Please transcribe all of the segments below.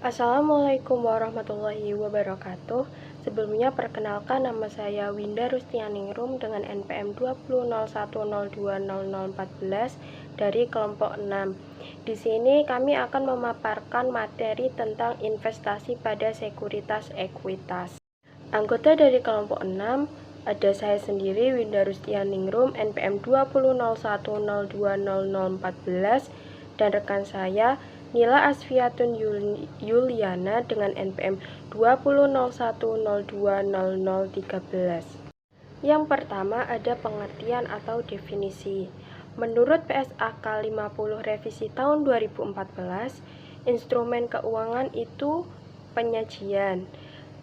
Assalamualaikum warahmatullahi wabarakatuh. Sebelumnya perkenalkan, nama saya Winda Rustianingrum dengan NPM 2001020014 dari kelompok 6. Di sini kami akan memaparkan materi tentang investasi pada sekuritas ekuitas. Anggota dari kelompok 6 ada saya sendiri, Winda Rustianingrum, NPM 2001020014, dan rekan saya Nila Asfiatun Yuliana dengan NPM 2001020013. Yang pertama ada pengertian atau definisi. Menurut PSAK 50 revisi tahun 2014, instrumen keuangan itu penyajian.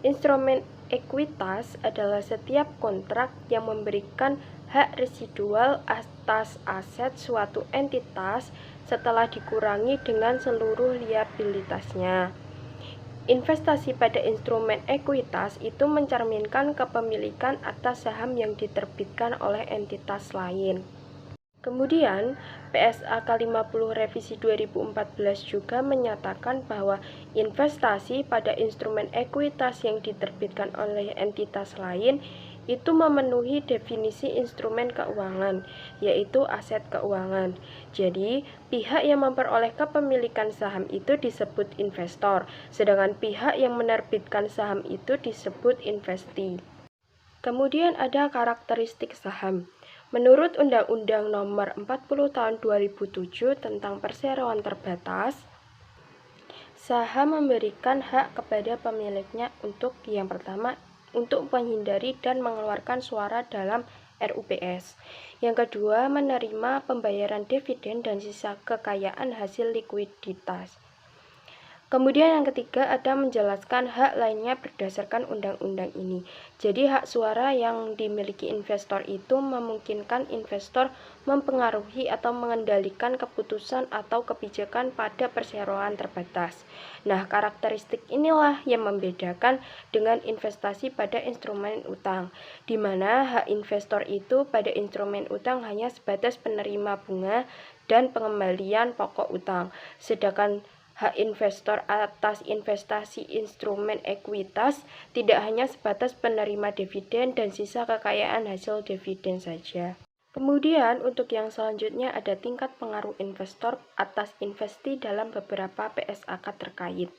Instrumen ekuitas adalah setiap kontrak yang memberikan hak residual atas aset suatu entitas setelah dikurangi dengan seluruh liabilitasnya. Investasi pada instrumen ekuitas itu mencerminkan kepemilikan atas saham yang diterbitkan oleh entitas lain. Kemudian, PSAK 50 revisi 2014 juga menyatakan bahwa investasi pada instrumen ekuitas yang diterbitkan oleh entitas lain itu memenuhi definisi instrumen keuangan, yaitu aset keuangan. Jadi, pihak yang memperoleh kepemilikan saham itu disebut investor, sedangkan pihak yang menerbitkan saham itu disebut investi. Kemudian ada karakteristik saham. Menurut Undang-Undang Nomor 40 Tahun 2007 tentang perseroan terbatas, saham memberikan hak kepada pemiliknya untuk yang pertama untuk menghindari dan mengeluarkan suara dalam RUPS. Yang kedua, menerima pembayaran dividen dan sisa kekayaan hasil likuiditas. Kemudian yang ketiga ada menjelaskan hak lainnya berdasarkan undang-undang ini. Jadi hak suara yang dimiliki investor itu memungkinkan investor mempengaruhi atau mengendalikan keputusan atau kebijakan pada perseroan terbatas. Nah, karakteristik inilah yang membedakan dengan investasi pada instrumen utang, di mana hak investor itu pada instrumen utang hanya sebatas penerima bunga dan pengembalian pokok utang, sedangkan hak investor atas investasi instrumen ekuitas tidak hanya sebatas penerima dividen dan sisa kekayaan hasil dividen saja. Kemudian untuk yang selanjutnya ada tingkat pengaruh investor atas investi dalam beberapa PSAK terkait.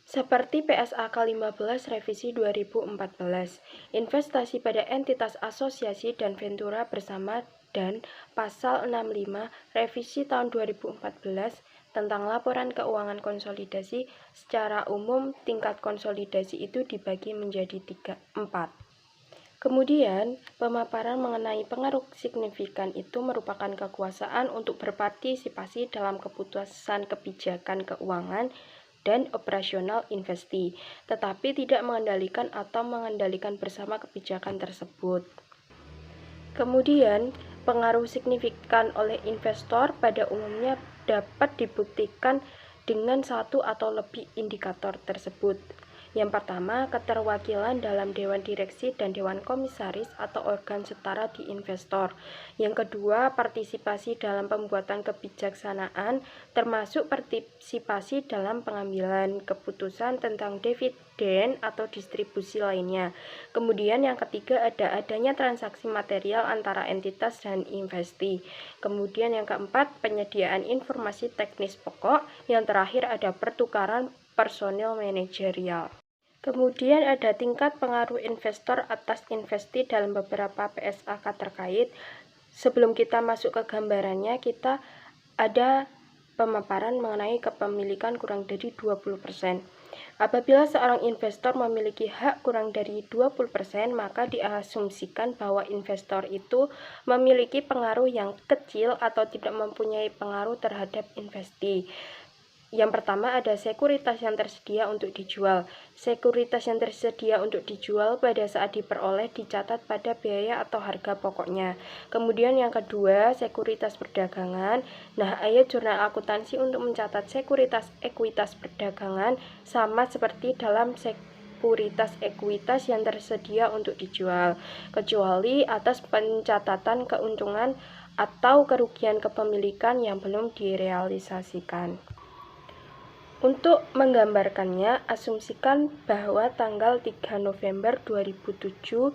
Seperti PSAK 15 revisi 2014, investasi pada entitas asosiasi dan ventura bersama dan pasal 65 revisi tahun 2014 tentang laporan keuangan konsolidasi, secara umum tingkat konsolidasi itu dibagi menjadi 4. Kemudian, pemaparan mengenai pengaruh signifikan itu merupakan kekuasaan untuk berpartisipasi dalam keputusan kebijakan keuangan dan operasional investi, tetapi tidak mengendalikan atau mengendalikan bersama kebijakan tersebut. Kemudian, pengaruh signifikan oleh investor pada umumnya dapat dibuktikan dengan satu atau lebih indikator tersebut. Yang pertama, keterwakilan dalam dewan direksi dan dewan komisaris atau organ setara di investor. Yang kedua, partisipasi dalam pembuatan kebijaksanaan, termasuk partisipasi dalam pengambilan keputusan tentang dividen atau distribusi lainnya. Kemudian yang ketiga, adanya transaksi material antara entitas dan investi. Kemudian yang keempat, penyediaan informasi teknis pokok. Yang terakhir ada pertukaran personil manajerial. Kemudian ada tingkat pengaruh investor atas investi dalam beberapa PSAK terkait. Sebelum kita masuk ke gambarannya, kita ada pemaparan mengenai kepemilikan kurang dari 20%. Apabila seorang investor memiliki hak kurang dari 20%, maka diasumsikan bahwa investor itu memiliki pengaruh yang kecil atau tidak mempunyai pengaruh terhadap investi. Yang pertama ada sekuritas yang tersedia untuk dijual. Sekuritas yang tersedia untuk dijual pada saat diperoleh dicatat pada biaya atau harga pokoknya. Kemudian yang kedua, sekuritas perdagangan. Nah, ayat jurnal akuntansi untuk mencatat sekuritas ekuitas perdagangan sama seperti dalam sekuritas ekuitas yang tersedia untuk dijual, kecuali atas pencatatan keuntungan atau kerugian kepemilikan yang belum direalisasikan. Untuk menggambarkannya, asumsikan bahwa tanggal 3 November 2007,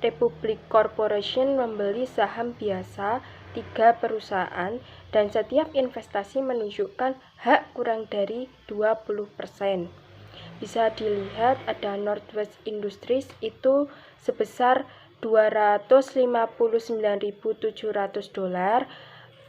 Republic Corporation membeli saham biasa 3 perusahaan dan setiap investasi menunjukkan hak kurang dari 20%. Bisa dilihat ada Northwest Industries itu sebesar $259.700,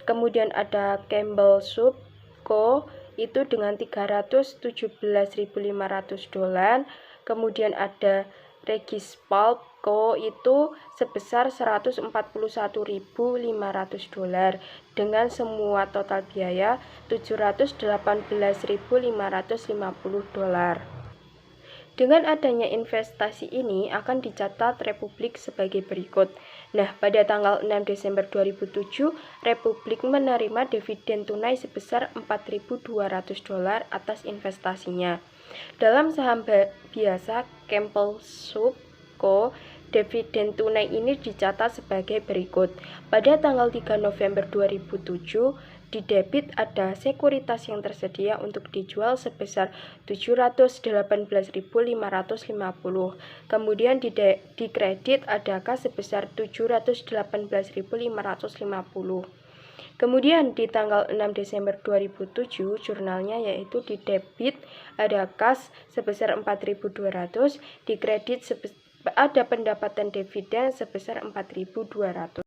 kemudian ada Campbell Soup Co. itu dengan $317.500, kemudian ada Regis Pulp Co. itu sebesar $141.500 dengan semua total biaya $718.550. Dengan adanya investasi ini akan dicatat Republik sebagai berikut. Nah, pada tanggal 6 Desember 2007, Republik menerima dividen tunai sebesar $4.200 atas investasinya. Dalam saham biasa Campbell Soup Co., dividen tunai ini dicatat sebagai berikut. Pada tanggal 3 November 2007, di debit ada sekuritas yang tersedia untuk dijual sebesar $718.550. Kemudian di kredit ada kas sebesar $718.550. Kemudian di tanggal 6 Desember 2007, jurnalnya yaitu di debit ada kas sebesar 4.200, di kredit ada pendapatan dividen sebesar 4.200.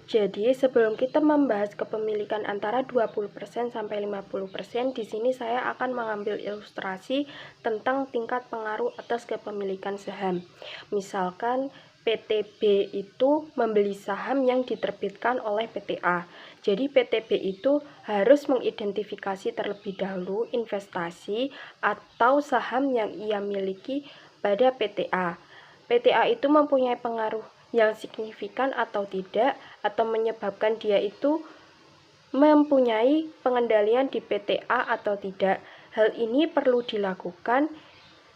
Jadi, sebelum kita membahas kepemilikan antara 20% sampai 50%, di sini saya akan mengambil ilustrasi tentang tingkat pengaruh atas kepemilikan saham. Misalkan PTB itu membeli saham yang diterbitkan oleh PTA. Jadi PTB itu harus mengidentifikasi terlebih dahulu investasi atau saham yang ia miliki pada PTA. PTA itu mempunyai pengaruh yang signifikan atau tidak, atau menyebabkan dia itu mempunyai pengendalian di PTA atau tidak. Hal ini perlu dilakukan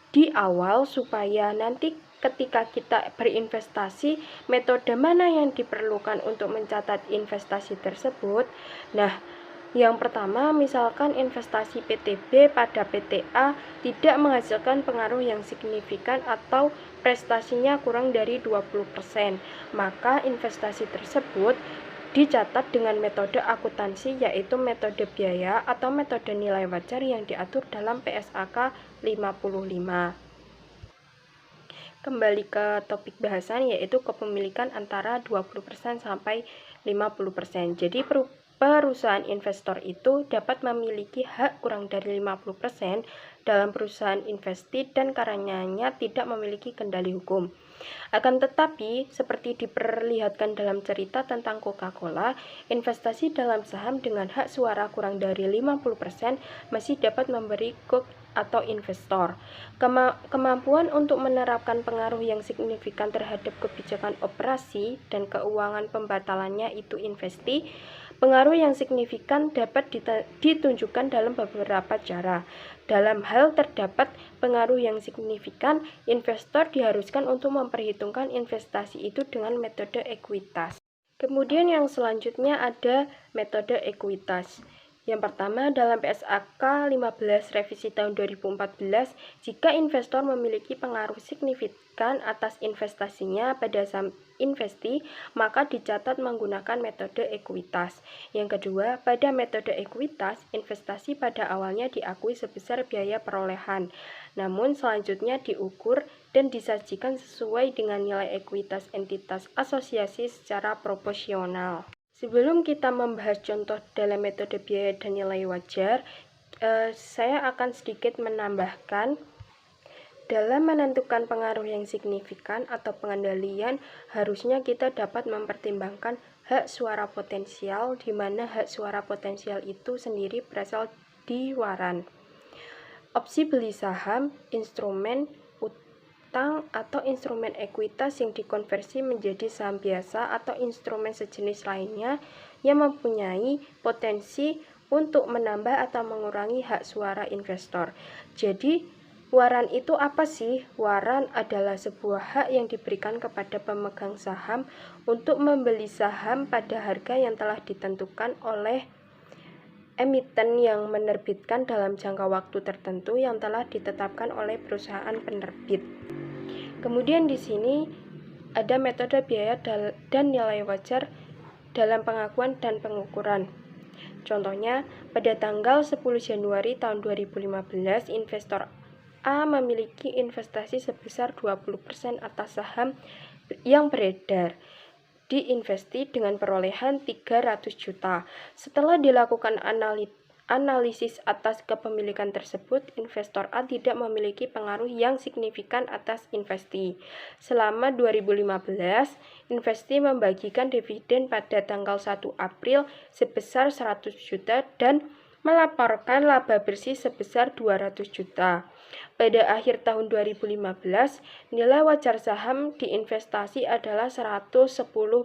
di awal supaya nanti ketika kita berinvestasi, metode mana yang diperlukan untuk mencatat investasi tersebut. Nah, yang pertama, misalkan investasi PTB pada PTA tidak menghasilkan pengaruh yang signifikan atau prestasinya kurang dari 20%, maka investasi tersebut dicatat dengan metode akuntansi, yaitu metode biaya atau metode nilai wajar yang diatur dalam PSAK 55. Kembali ke topik bahasan, yaitu kepemilikan antara 20% sampai 50%. Jadi perusahaan investor itu dapat memiliki hak kurang dari 50% dalam perusahaan investi dan karenanya tidak memiliki kendali hukum. Akan tetapi, seperti diperlihatkan dalam cerita tentang Coca-Cola, investasi dalam saham dengan hak suara kurang dari 50% masih dapat memberi atau investor kemampuan untuk menerapkan pengaruh yang signifikan terhadap kebijakan operasi dan keuangan pembatalannya itu investi. Pengaruh yang signifikan dapat ditunjukkan dalam beberapa cara. Dalam hal terdapat pengaruh yang signifikan, investor diharuskan untuk memperhitungkan investasi itu dengan metode ekuitas. Kemudian yang selanjutnya ada metode ekuitas. Yang pertama, dalam PSAK 15 revisi tahun 2014, jika investor memiliki pengaruh signifikan atas investasinya pada saham investi, maka dicatat menggunakan metode ekuitas. Yang kedua, pada metode ekuitas, investasi pada awalnya diakui sebesar biaya perolehan, namun selanjutnya diukur dan disajikan sesuai dengan nilai ekuitas entitas asosiasi secara proporsional. Sebelum kita membahas contoh dalam metode biaya dan nilai wajar, saya akan sedikit menambahkan. Dalam menentukan pengaruh yang signifikan atau pengendalian, harusnya kita dapat mempertimbangkan hak suara potensial, di mana hak suara potensial itu sendiri berasal di waran. Opsi beli saham, instrumen utang atau instrumen ekuitas yang dikonversi menjadi saham biasa atau instrumen sejenis lainnya yang mempunyai potensi untuk menambah atau mengurangi hak suara investor. Jadi, waran itu apa sih? Waran adalah sebuah hak yang diberikan kepada pemegang saham untuk membeli saham pada harga yang telah ditentukan oleh emiten yang menerbitkan dalam jangka waktu tertentu yang telah ditetapkan oleh perusahaan penerbit. Kemudian di sini ada metode biaya dan nilai wajar dalam pengakuan dan pengukuran. Contohnya, pada tanggal 10 Januari tahun 2015, investor A memiliki investasi sebesar 20% atas saham yang beredar di Investi dengan perolehan 300 juta. Setelah dilakukan analisis atas kepemilikan tersebut, investor A tidak memiliki pengaruh yang signifikan atas Investi. Selama 2015, Investi membagikan dividen pada tanggal 1 April sebesar 100 juta dan melaporkan laba bersih sebesar 200 juta. Pada akhir tahun 2015, nilai wajar saham di investasi adalah 110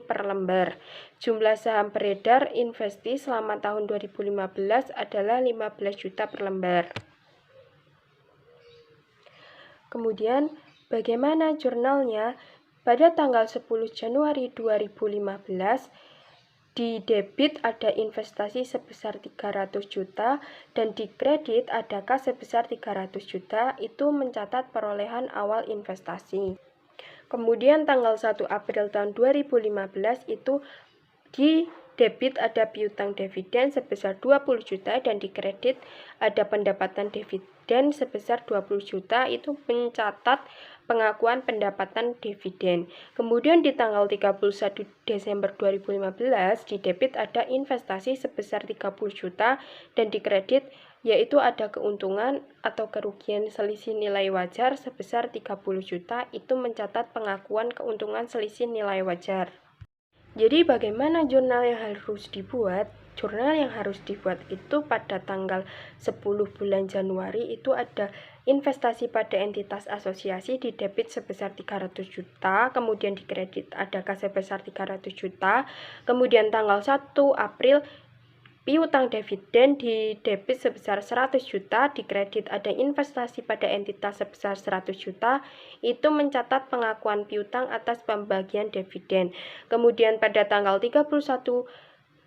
per lembar. Jumlah saham beredar Investi selama tahun 2015 adalah 15 juta per lembar. Kemudian, bagaimana jurnalnya? Pada tanggal 10 Januari 2015, di debit ada investasi sebesar 300 juta dan di kredit ada kas sebesar 300 juta, itu mencatat perolehan awal investasi. Kemudian tanggal 1 April tahun 2015 itu di debit ada piutang dividen sebesar 20 juta dan di kredit ada pendapatan dividen sebesar 20 juta, itu mencatat pengakuan pendapatan dividen. Kemudian di tanggal 31 Desember 2015 di debit ada investasi sebesar 30 juta dan di kredit yaitu ada keuntungan atau kerugian selisih nilai wajar sebesar 30 juta, itu mencatat pengakuan keuntungan selisih nilai wajar. Jadi bagaimana jurnal yang harus dibuat? Jurnal yang harus dibuat itu pada tanggal 10 bulan Januari itu ada investasi pada entitas asosiasi di debit sebesar 300 juta, kemudian di kredit ada kas sebesar 300 juta, kemudian tanggal 1 April piutang dividen di debit sebesar 100 juta, di kredit ada investasi pada entitas sebesar 100 juta, itu mencatat pengakuan piutang atas pembagian dividen. Kemudian pada tanggal 31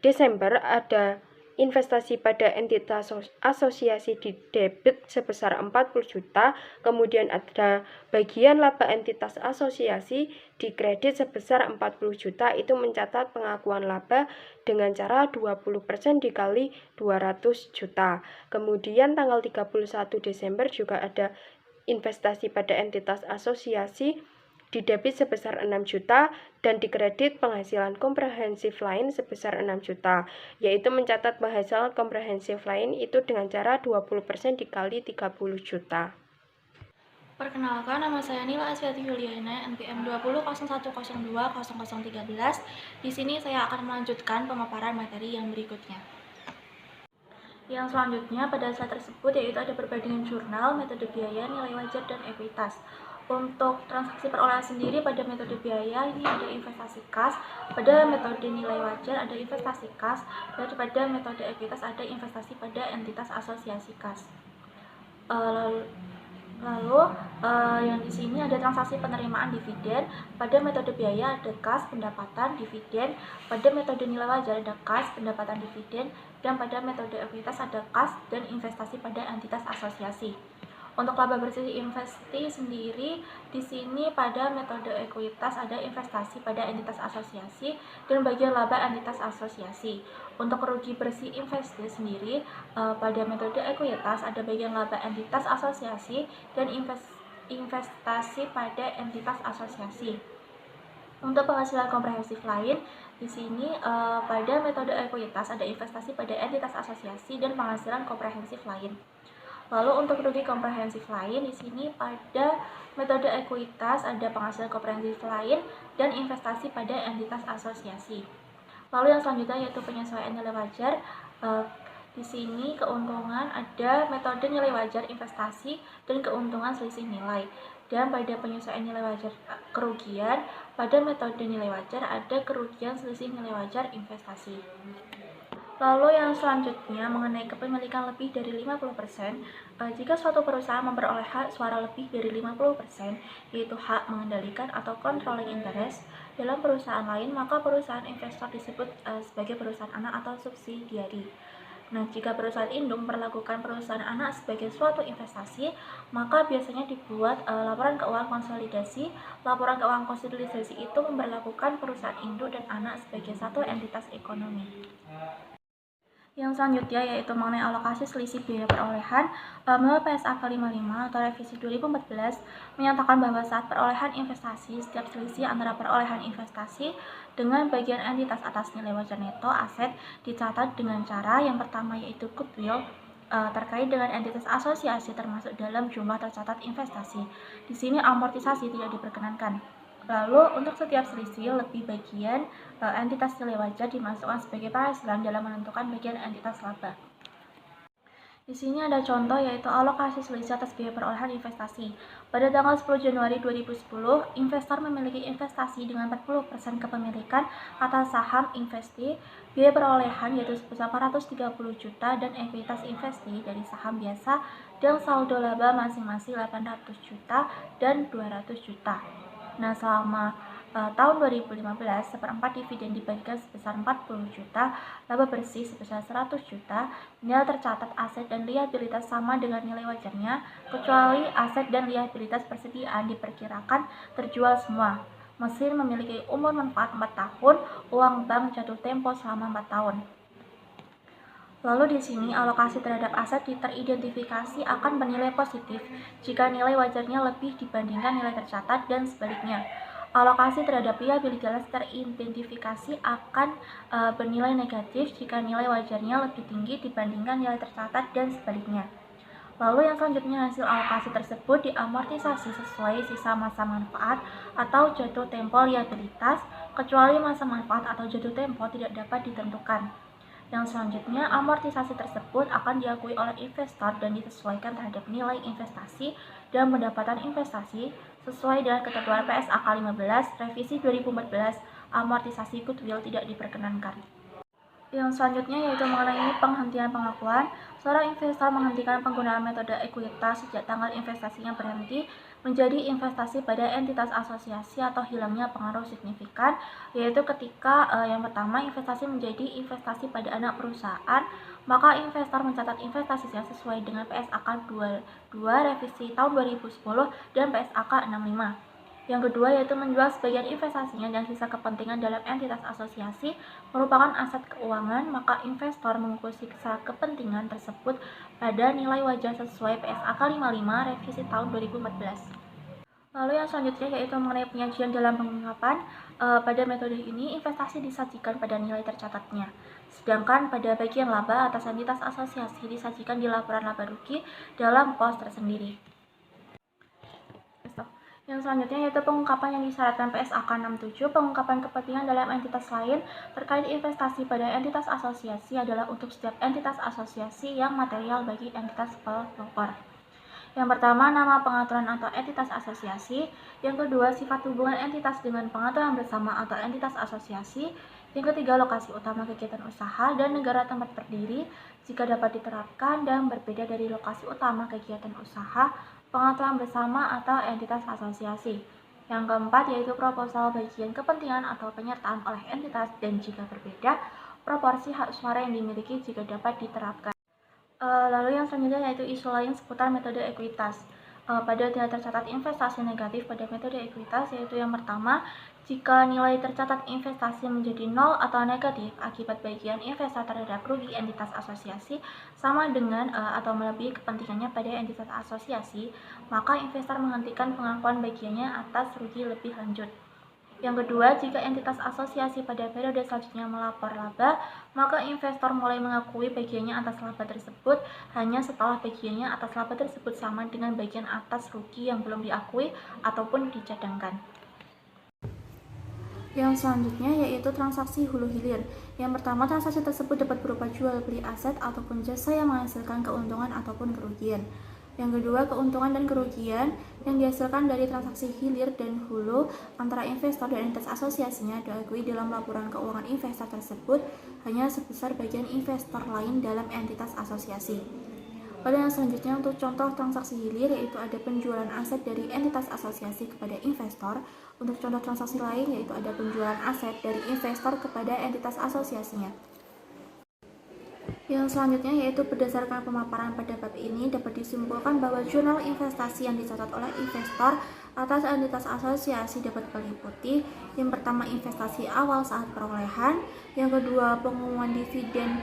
Desember ada investasi pada entitas asosiasi di debit sebesar 40 juta, kemudian ada bagian laba entitas asosiasi di kredit sebesar 40 juta, itu mencatat pengakuan laba dengan cara 20% dikali 200 juta. Kemudian tanggal 31 Desember juga ada investasi pada entitas asosiasi di debit sebesar 6 juta dan di kredit penghasilan komprehensif lain sebesar 6 juta, yaitu mencatat penghasilan komprehensif lain itu dengan cara 20% dikali 30 juta. Perkenalkan, nama saya Nila Asviati Yuliana, NPM 20.0102.0013. Di sini saya akan melanjutkan pemaparan materi yang berikutnya. Yang selanjutnya pada slide tersebut yaitu ada perbandingan jurnal, metode biaya, nilai wajar, dan ekuitas. Untuk transaksi perolehan sendiri pada metode biaya ini ada investasi kas, pada metode nilai wajar ada investasi kas, dan pada metode ekuitas ada investasi pada entitas asosiasi kas. Lalu yang di sini ada transaksi penerimaan dividen. Pada metode biaya ada kas, pendapatan, dividen. Pada metode nilai wajar ada kas, pendapatan, dividen. Dan pada metode ekuitas ada kas dan investasi pada entitas asosiasi. Untuk laba bersih Investi sendiri, di sini pada metode ekuitas ada investasi pada entitas asosiasi dan bagian laba entitas asosiasi. Untuk rugi bersih Investi sendiri, pada metode ekuitas ada bagian laba entitas asosiasi dan investasi pada entitas asosiasi. Untuk penghasilan komprehensif lain, di sini pada metode ekuitas ada investasi pada entitas asosiasi dan penghasilan komprehensif lain. Lalu untuk rugi komprehensif lain, di sini pada metode ekuitas ada penghasilan komprehensif lain dan investasi pada entitas asosiasi. Lalu yang selanjutnya yaitu penyesuaian nilai wajar. Di sini keuntungan ada metode nilai wajar investasi dan keuntungan selisih nilai. Dan pada penyesuaian nilai wajar kerugian, pada metode nilai wajar ada kerugian selisih nilai wajar investasi. Lalu yang selanjutnya mengenai kepemilikan lebih dari 50%, jika suatu perusahaan memperoleh hak suara lebih dari 50%, yaitu hak mengendalikan atau controlling interest dalam perusahaan lain, maka perusahaan investor disebut sebagai perusahaan anak atau subsidiari. Nah, jika perusahaan induk memperlakukan perusahaan anak sebagai suatu investasi, maka biasanya dibuat laporan keuangan konsolidasi. Laporan keuangan konsolidasi itu memperlakukan perusahaan induk dan anak sebagai satu entitas ekonomi. Yang selanjutnya yaitu mengenai alokasi selisih biaya perolehan. Menurut PSAK 55 atau revisi 2014 menyatakan bahwa saat perolehan investasi, setiap selisih antara perolehan investasi dengan bagian entitas atas nilai wajar neto aset dicatat dengan cara yang pertama yaitu goodwill terkait dengan entitas asosiasi termasuk dalam jumlah tercatat investasi. Di sini amortisasi tidak diperkenankan. Lalu untuk setiap selisih lebih bagian entitas nilai wajar dimasukkan sebagai penghasilan dalam menentukan bagian entitas laba. Di sini ada contoh yaitu alokasi selisih atas biaya perolehan investasi. Pada tanggal 10 Januari 2010, investor memiliki investasi dengan 40% kepemilikan atas saham investi, biaya perolehan yaitu sebesar 430 juta dan ekuitas investi dari saham biasa dan saldo laba masing-masing 800 juta dan 200 juta. Nah, selama tahun 2015, seperempat dividen dibagikan sebesar 40 juta, laba bersih sebesar 100 juta, nilai tercatat aset dan liabilitas sama dengan nilai wajarnya, kecuali aset dan liabilitas persediaan diperkirakan terjual semua. Mesin memiliki umur manfaat 4 tahun, uang bank jatuh tempo selama 4 tahun. Lalu di sini alokasi terhadap aset teridentifikasi akan bernilai positif jika nilai wajarnya lebih dibandingkan nilai tercatat dan sebaliknya. Alokasi terhadap liabilitas teridentifikasi akan bernilai negatif jika nilai wajarnya lebih tinggi dibandingkan nilai tercatat dan sebaliknya. Lalu yang selanjutnya hasil alokasi tersebut diamortisasi sesuai sisa masa manfaat atau jatuh tempo liabilitas, kecuali masa manfaat atau jatuh tempo tidak dapat ditentukan. Yang selanjutnya, amortisasi tersebut akan diakui oleh investor dan disesuaikan terhadap nilai investasi dan pendapatan investasi sesuai dengan ketentuan PSAK 15 revisi 2014, amortisasi goodwill tidak diperkenankan. Yang selanjutnya yaitu mengenai penghentian pengakuan. Seorang investor menghentikan penggunaan metode ekuitas sejak tanggal investasinya berhenti menjadi investasi pada entitas asosiasi atau hilangnya pengaruh signifikan, yaitu ketika yang pertama investasi menjadi investasi pada anak perusahaan, maka investor mencatat investasinya sesuai dengan PSAK 22 revisi tahun 2010 dan PSAK 65. Yang kedua yaitu menjual sebagian investasinya dan sisa kepentingan dalam entitas asosiasi merupakan aset keuangan, maka investor mengukur sisa kepentingan tersebut pada nilai wajar sesuai PSAK 55 revisi tahun 2014. Lalu yang selanjutnya yaitu mengenai penyajian dalam pengungkapan. Pada metode ini investasi disajikan pada nilai tercatatnya, sedangkan pada bagian laba atas entitas asosiasi disajikan di laporan laba rugi dalam kos tersendiri. Yang selanjutnya yaitu pengungkapan yang disyaratkan PSAK 67. Pengungkapan kepentingan dalam entitas lain terkait investasi pada entitas asosiasi adalah untuk setiap entitas asosiasi yang material bagi entitas pelopor. Yang pertama, nama pengaturan atau entitas asosiasi. Yang kedua, sifat hubungan entitas dengan pengaturan bersama atau entitas asosiasi. Yang ketiga, lokasi utama kegiatan usaha dan negara tempat berdiri jika dapat diterapkan dan berbeda dari lokasi utama kegiatan usaha, pengaturan bersama atau entitas asosiasi. Yang keempat yaitu proposal bagian kepentingan atau penyertaan oleh entitas dan jika berbeda, proporsi hak suara yang dimiliki jika dapat diterapkan. Lalu yang selanjutnya yaitu isu lain seputar metode ekuitas. Pada tidak tercatat investasi negatif pada metode ekuitas yaitu yang pertama, jika nilai tercatat investasi menjadi nol atau negatif akibat bagian investor terhadap rugi entitas asosiasi sama dengan atau melebihi kepentingannya pada entitas asosiasi, maka investor menghentikan pengakuan bagiannya atas rugi lebih lanjut. Yang kedua, jika entitas asosiasi pada periode selanjutnya melapor laba, maka investor mulai mengakui bagiannya atas laba tersebut hanya setelah bagiannya atas laba tersebut sama dengan bagian atas rugi yang belum diakui ataupun dicadangkan. Yang selanjutnya yaitu transaksi hulu hilir. Yang pertama, transaksi tersebut dapat berupa jual beli aset ataupun jasa yang menghasilkan keuntungan ataupun kerugian. Yang kedua, keuntungan dan kerugian yang dihasilkan dari transaksi hilir dan hulu antara investor dan entitas asosiasinya diakui dalam laporan keuangan investor tersebut hanya sebesar bagian investor lain dalam entitas asosiasi. Pada yang selanjutnya untuk contoh transaksi hilir yaitu ada penjualan aset dari entitas asosiasi kepada investor. Untuk contoh transaksi lain yaitu ada penjualan aset dari investor kepada entitas asosiasinya. Yang selanjutnya yaitu berdasarkan pemaparan pada bab ini dapat disimpulkan bahwa jurnal investasi yang dicatat oleh investor atas entitas asosiasi dapat meliputi yang pertama investasi awal saat perolehan, yang kedua pengumuman dividen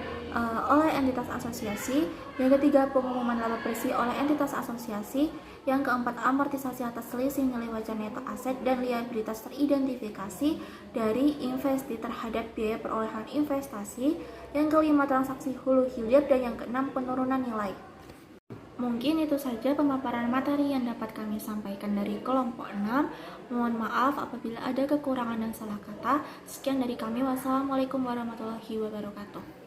oleh entitas asosiasi, yang ketiga pengumuman laba bersih oleh entitas asosiasi, yang keempat amortisasi atas selisih nilai wajar neto aset dan liabilitas teridentifikasi dari investi terhadap biaya perolehan investasi, yang kelima transaksi hulu hilir, dan yang keenam penurunan nilai. Mungkin itu saja pemaparan materi yang dapat kami sampaikan dari kelompok 6. Mohon maaf apabila ada kekurangan dan salah kata. Sekian dari kami. Wassalamualaikum warahmatullahi wabarakatuh.